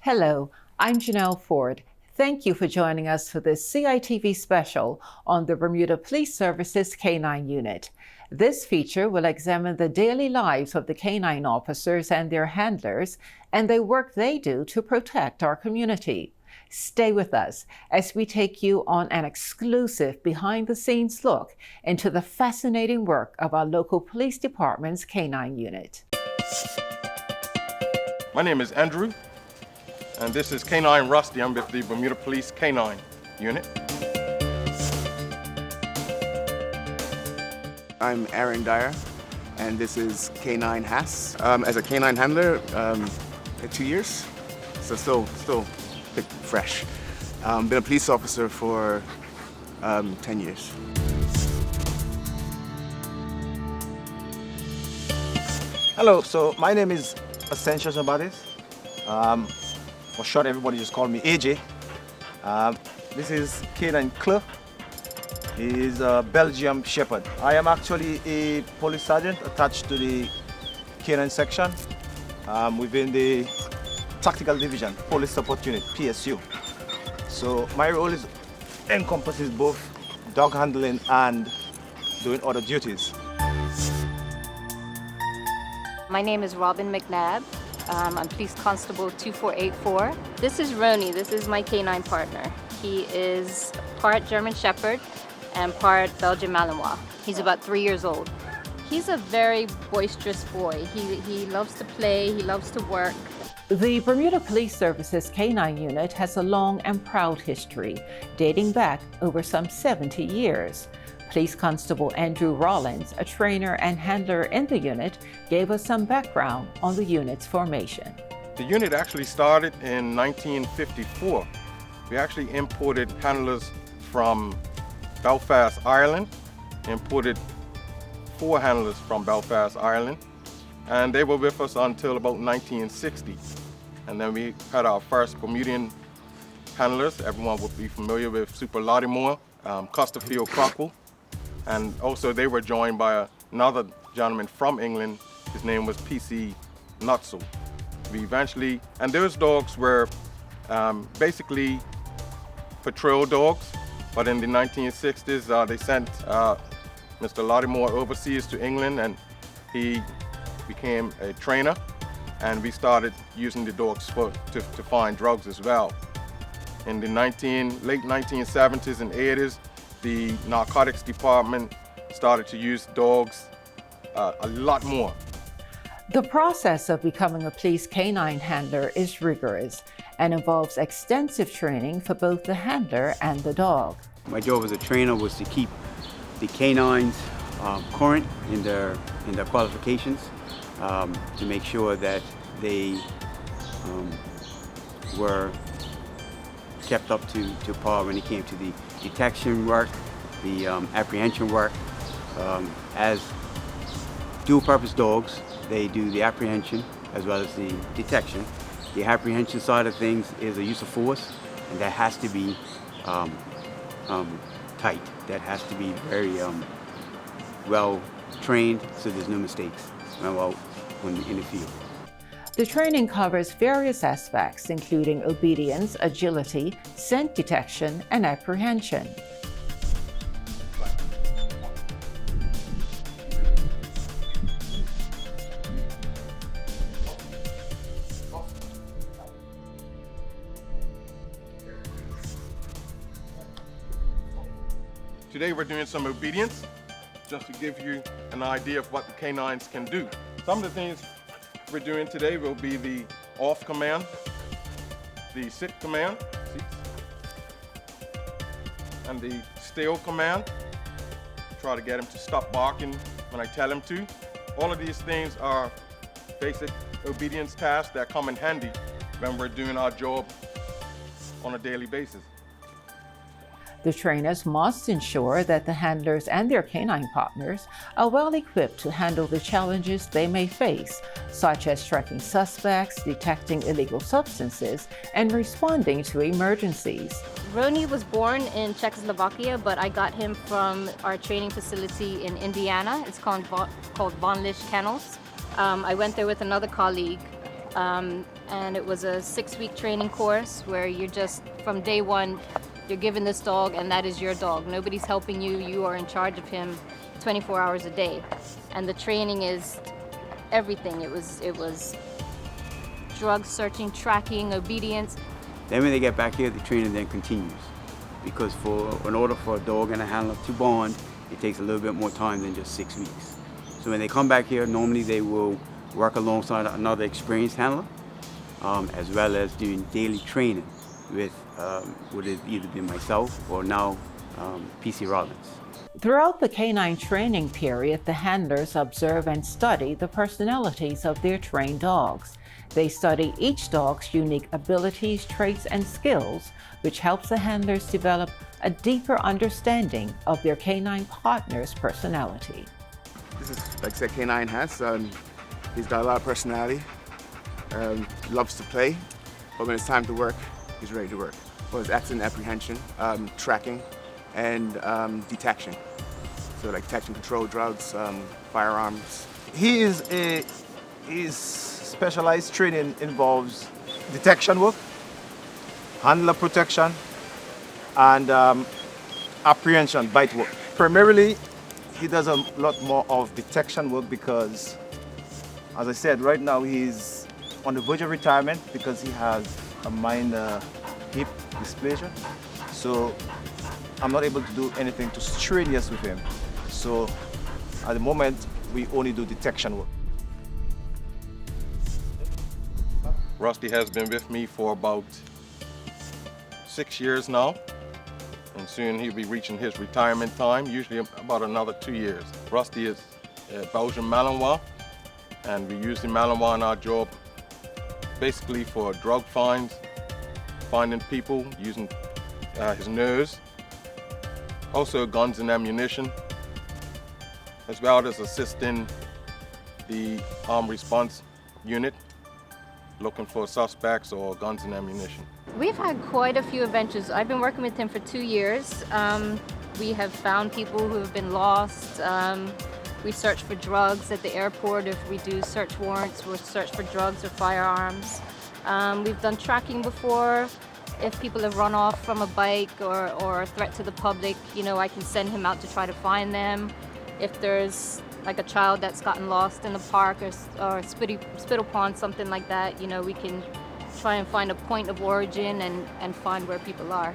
Hello, I'm Janelle Ford. Thank you for joining us for this CITV special on the Bermuda Police Service's K-9 unit. This feature will examine the daily lives of the K-9 officers and their handlers and the work they do to protect our community. Stay with us as we take you on an exclusive behind-the-scenes look into the fascinating work of our local police department's K-9 unit. My name is Andrew, and this is K-9 Rusty. I'm with the Bermuda Police K-9 unit. I'm Aaron Dyer, and this is K-9 Hass. As a K-9 handler, 2 years, so still fresh. Been a police officer for 10 years. Hello, so my name is Apprehension. For short, everybody just call me AJ. This is K-9 Clerk. He's a Belgian Shepherd. I am actually a police sergeant attached to the K-9 section within the Tactical Division, Police Support Unit, PSU. So my role encompasses both dog handling and doing other duties. My name is Robin McNabb. I'm Police Constable 2484. This is Roni. This is my K-9 partner. He is part German Shepherd and part Belgian Malinois. He's about 3 years old. He's a very boisterous boy. He loves to play, he loves to work. The Bermuda Police Service's K-9 unit has a long and proud history, dating back over some 70 years. Police Constable Andrew Rollins, a trainer and handler in the unit, gave us some background on the unit's formation. The unit actually started in 1954. We actually imported handlers from Belfast, Ireland, imported 4 handlers from Belfast, Ireland, and they were with us until about 1960. And then we had our first Bermudian handlers. Everyone would be familiar with Super Lottimore, Custerfield Crockwell. And also they were joined by another gentleman from England. His name was PC Nutzel. We eventually, and those dogs were basically patrol dogs, but in the 1960s they sent Mr. Lottimore overseas to England, and he became a trainer, and we started using the dogs to find drugs as well. In the late 1970s and 80s, the narcotics department started to use dogs a lot more. The process of becoming a police K-9 handler is rigorous and involves extensive training for both the handler and the dog. My job as a trainer was to keep the K-9s current in their qualifications, to make sure that they were kept up to par when it came to the detection work, the apprehension work. As dual-purpose dogs, they do the apprehension as well as the detection. The apprehension side of things is a use of force, and that has to be tight. That has to be very well trained, so there's no mistakes when in the field. The training covers various aspects, including obedience, agility, scent detection, and apprehension. Today we're doing some obedience, just to give you an idea of what the K-9s can do. Some of the things we're doing today will be the off command, the sit command, and the still command. Try to get him to stop barking when I tell him to. All of these things are basic obedience tasks that come in handy when we're doing our job on a daily basis. The trainers must ensure that the handlers and their K-9 partners are well equipped to handle the challenges they may face, such as tracking suspects, detecting illegal substances, and responding to emergencies. Roni was born in Czechoslovakia, but I got him from our training facility in Indiana. It's called Von Lisch Kennels. I went there with another colleague And it was a 6-week training course where you're just, from day one, you're given this dog and that is your dog. Nobody's helping you. You are in charge of him 24 hours a day. And the training is everything. It was drug searching, tracking, obedience. Then when they get back here, the training then continues. Because in order for a dog and a handler to bond, it takes a little bit more time than just 6 weeks. So when they come back here, normally they will work alongside another experienced handler, as well as doing daily training with would it either be myself or now PC Rollins. Throughout the K-9 training period, the handlers observe and study the personalities of their trained dogs. They study each dog's unique abilities, traits, and skills, which helps the handlers develop a deeper understanding of their K-9 partner's personality. This is, like I said, K-9 has. He's got a lot of personality, loves to play, but when it's time to work, he's ready to work. Well, it's accident apprehension, tracking, and detection. So like detection, control drugs, firearms. His specialized training involves detection work, handler protection, and apprehension, bite work. Primarily, he does a lot more of detection work because, as I said, right now he's on the verge of retirement because he has a minor hip dysplasia. So I'm not able to do anything too strenuous with him. So at the moment, we only do detection work. Rusty has been with me for about 6 years now, and soon he'll be reaching his retirement time, usually about another 2 years. Rusty is a Belgian Malinois, and we use the Malinois in our job basically for drug finds, finding people using his nose, also guns and ammunition, as well as assisting the armed response unit looking for suspects or guns and ammunition. We've had quite a few adventures. I've been working with him for 2 years. We have found people who have been lost. We search for drugs at the airport. If we do search warrants, we'll search for drugs or firearms. We've done tracking before. If people have run off from a bike or a threat to the public, you know, I can send him out to try to find them. If there's like a child that's gotten lost in the park or spittle pond, something like that, you know, we can try and find a point of origin and find where people are.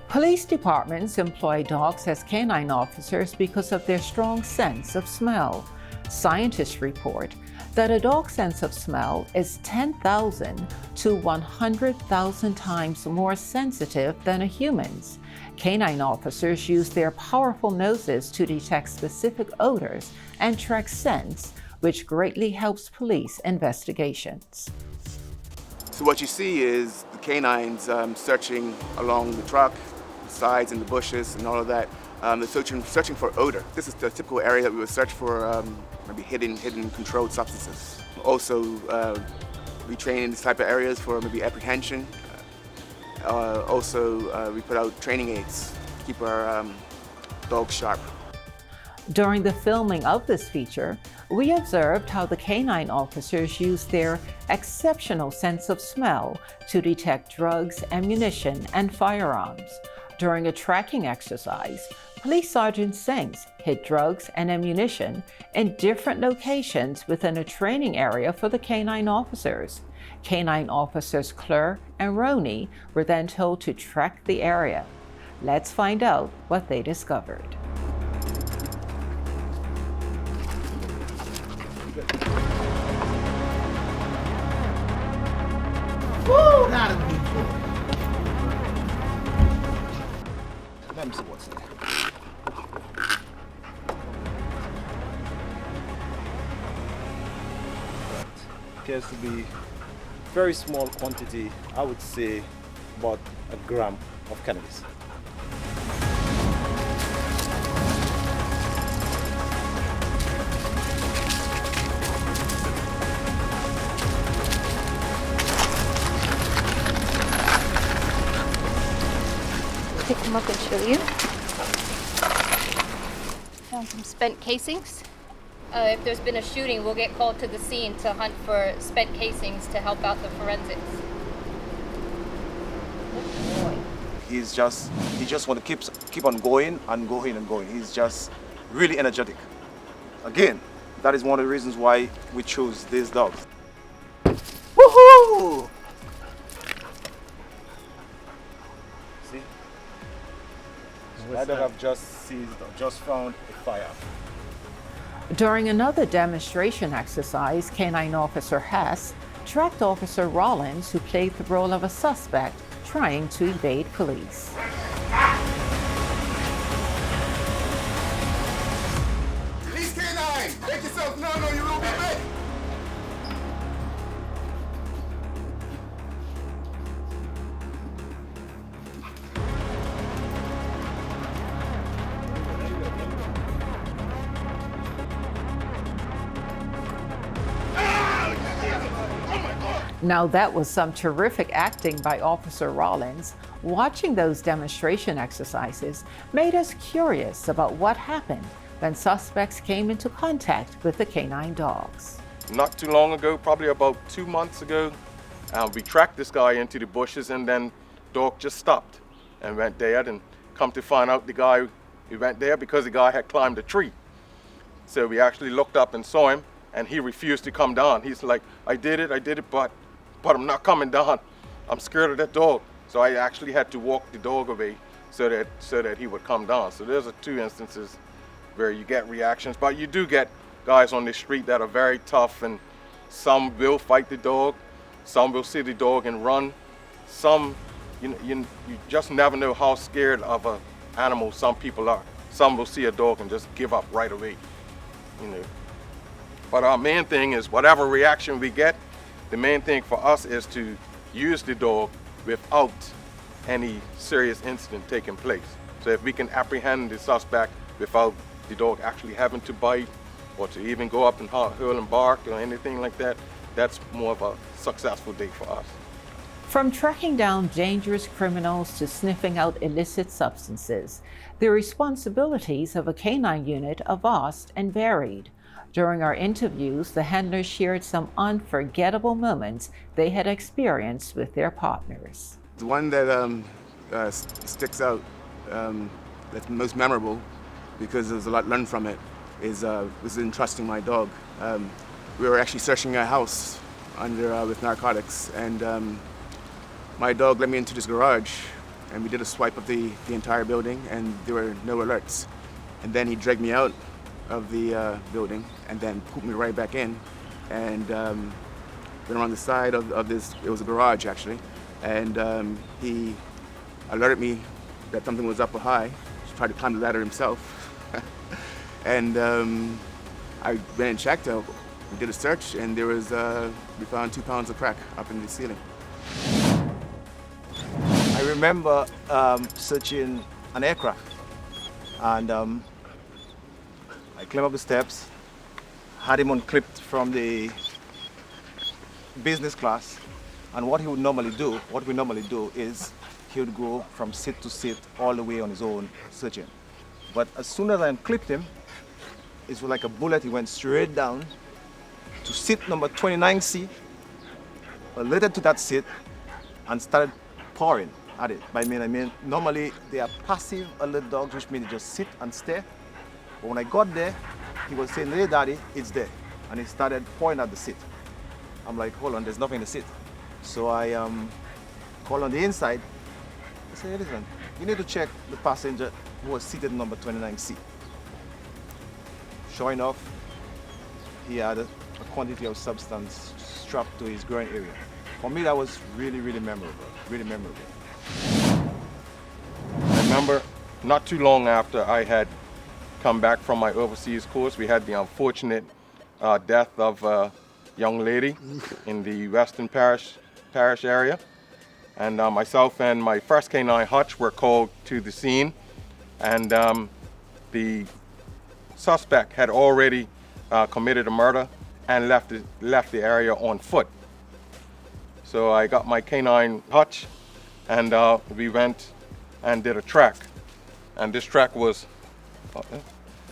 Police departments employ dogs as canine officers because of their strong sense of smell. Scientists report that a dog's sense of smell is 10,000 to 100,000 times more sensitive than a human's. Canine officers use their powerful noses to detect specific odors and track scents, which greatly helps police investigations. So what you see is the canines searching along the truck, the sides and the bushes and all of that. They're searching for odor. This is the typical area that we would search for maybe hidden controlled substances. Also, we train in these type of areas for maybe apprehension. We put out training aids to keep our dogs sharp. During the filming of this feature, we observed how the canine officers use their exceptional sense of smell to detect drugs, ammunition, and firearms. During a tracking exercise, Police Sergeant Sinks hid drugs and ammunition in different locations within a training area for the canine officers. Canine officers Clur and Roney were then told to track the area. Let's find out what they discovered. Woo! That'll be cool. Let me see what's there. Appears to be very small quantity, I would say about a gram of cannabis. Pick them up and show you. Found some spent casings. if there's been a shooting, we'll get called to the scene to hunt for spent casings to help out the forensics. Good boy. He just want to keep on going and going and going. He's just really energetic. Again, that is one of the reasons why we chose these dogs. Woohoo! See? That dog I've just seized, just found a fire. During another demonstration exercise, Canine Officer Hess tracked Officer Rollins, who played the role of a suspect trying to evade police. Release K-9! Make yourself known or you will be bit! Now that was some terrific acting by Officer Rollins. Watching those demonstration exercises made us curious about what happened when suspects came into contact with the canine dogs. Not too long ago, probably about 2 months ago, we tracked this guy into the bushes, and then dog just stopped and went there, and come to find out the guy, he went there because the guy had climbed a tree. So we actually looked up and saw him, and he refused to come down. He's like, I did it, but I'm not coming down. I'm scared of that dog. So I actually had to walk the dog away so that he would come down. So there's 2 instances where you get reactions, but you do get guys on the street that are very tough, and some will fight the dog, some will see the dog and run. Some, you just never know how scared of an animal some people are. Some will see a dog and just give up right away, But our main thing is whatever reaction we get, the main thing for us is to use the dog without any serious incident taking place. So if we can apprehend the suspect without the dog actually having to bite or to even go up and hurl and bark or anything like that, that's more of a successful day for us. From tracking down dangerous criminals to sniffing out illicit substances, the responsibilities of a canine unit are vast and varied. During our interviews, the handlers shared some unforgettable moments they had experienced with their partners. The one that sticks out, that's most memorable, because there's a lot learned from it, was entrusting my dog. We were actually searching a house with narcotics, and my dog led me into this garage, and we did a swipe of the entire building, and there were no alerts. And then he dragged me out of the building and then put me right back in, and went around the side of this, it was a garage actually, and he alerted me that something was up high. He tried to climb the ladder himself. And I went and checked out. We did a search, and we found 2 pounds of crack up in the ceiling. I remember searching an aircraft, and I climbed up the steps, had him unclipped from the business class, and what we normally do is he would go from seat to seat all the way on his own searching. But as soon as I unclipped him, it was like a bullet. He went straight down to seat number 29C, alerted to that seat, and started pawing at it. By I mean normally they are passive alert dogs, which means they just sit and stare. But when I got there, he was saying, "Hey daddy, it's there." And he started pawing at the seat. I'm like, hold on, there's nothing in the seat. So I called on the inside. I said, "Hey, listen, you need to check the passenger who was seated number 29C. Sure enough, he had a quantity of substance strapped to his groin area. For me, that was really, really memorable, really memorable. I remember not too long after I had come back from my overseas course, we had the unfortunate death of a young lady in the Western Parish area. And myself and my first K-9 Hutch were called to the scene, and the suspect had already committed a murder and left the area on foot. So I got my K-9 Hutch, and we went and did a track. And this track was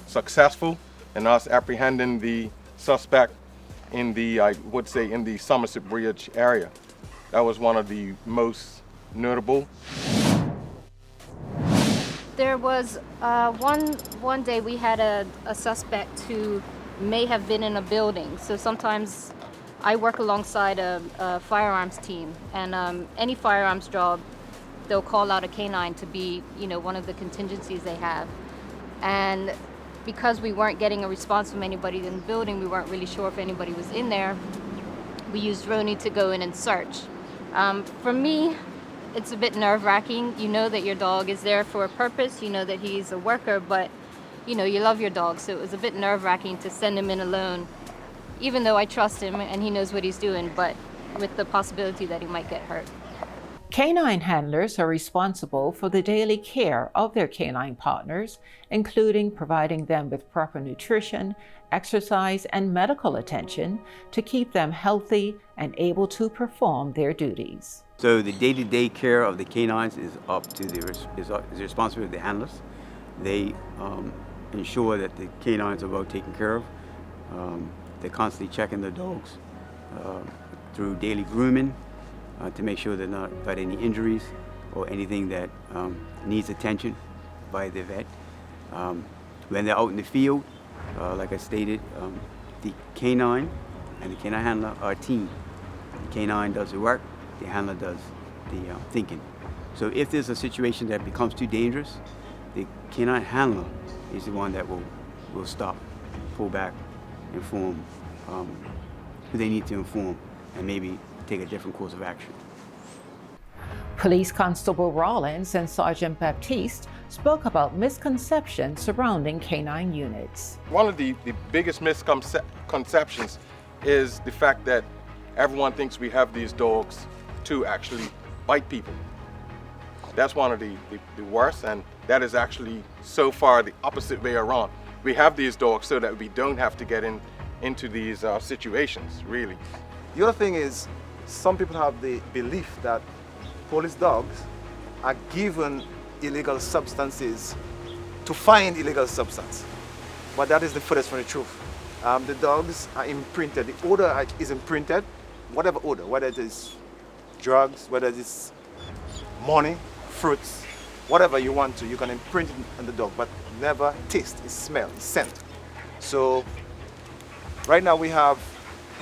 successful. and us apprehending the suspect in the, I would say, in the Somerset Bridge area. That was one of the most notable. There was one day we had a suspect who may have been in a building. So sometimes I work alongside a firearms team, and any firearms job, they'll call out a K-9 to be, one of the contingencies they have. And because we weren't getting a response from anybody in the building, we weren't really sure if anybody was in there, we used Roni to go in and search. For me, it's a bit nerve-wracking. You know that your dog is there for a purpose, you know that he's a worker, but you love your dog, so it was a bit nerve-wracking to send him in alone, even though I trust him and he knows what he's doing, but with the possibility that he might get hurt. Canine handlers are responsible for the daily care of their canine partners, including providing them with proper nutrition, exercise, and medical attention to keep them healthy and able to perform their duties. So the day-to-day care of the canines is up to the responsibility of the handlers. They ensure that the canines are well taken care of. They're constantly checking the dogs through daily grooming to make sure they're not got any injuries or anything that needs attention by the vet. When they're out in the field, like I stated, the canine and the canine handler are a team. The canine does the work, the handler does the thinking. So if there's a situation that becomes too dangerous, the canine handler is the one that will stop, pull back, inform who they need to inform, and maybe take a different course of action. Police Constable Rollins and Sergeant Baptiste spoke about misconceptions surrounding canine units. One of the biggest misconceptions is the fact that everyone thinks we have these dogs to actually bite people. That's one of the worst, and that is actually so far the opposite way around. We have these dogs so that we don't have to get into these situations, really. The other thing is, some people have the belief that police dogs are given illegal substances to find illegal substance. But that is the furthest from the truth. The dogs are imprinted, the odor is imprinted, whatever odor, whether it is drugs, whether it is money, fruits, whatever you want to, you can imprint it on the dog, but never taste, it's smell, it's scent. So right now we have,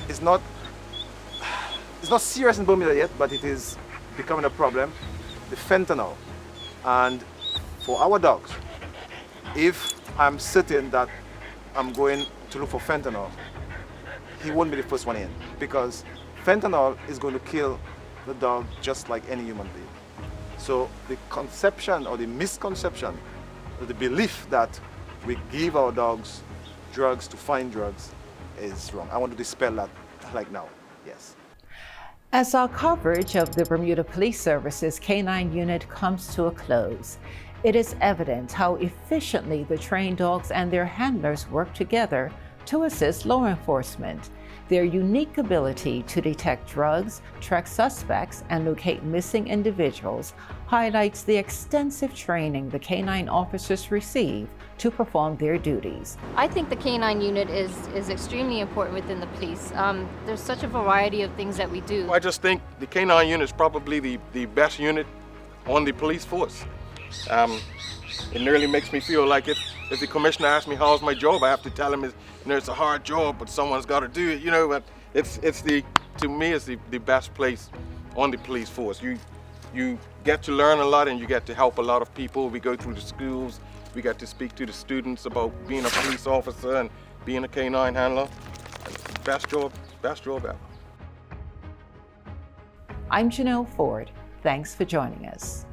it's not serious in Bermuda yet, but it is becoming a problem, the fentanyl. And for our dogs, if I'm certain that I'm going to look for fentanyl, he won't be the first one in, because fentanyl is going to kill the dog just like any human being. So the conception or the misconception, or the belief that we give our dogs drugs to find drugs is wrong. I want to dispel that like now, yes. As our coverage of the Bermuda Police Service's K-9 unit comes to a close, it is evident how efficiently the trained dogs and their handlers work together to assist law enforcement. Their unique ability to detect drugs, track suspects, and locate missing individuals highlights the extensive training the K-9 officers receive to perform their duties. I think the K-9 unit is extremely important within the police. There's such a variety of things that we do. I just think the K-9 unit is probably the best unit on the police force. It nearly makes me feel like if the commissioner asks me how's my job, I have to tell him it's a hard job, but someone's got to do it, But to me, it's the best place on the police force. You get to learn a lot, and you get to help a lot of people. We go through the schools, we get to speak to the students about being a police officer and being a K-9 handler. Best job ever. I'm Janelle Ford. Thanks for joining us.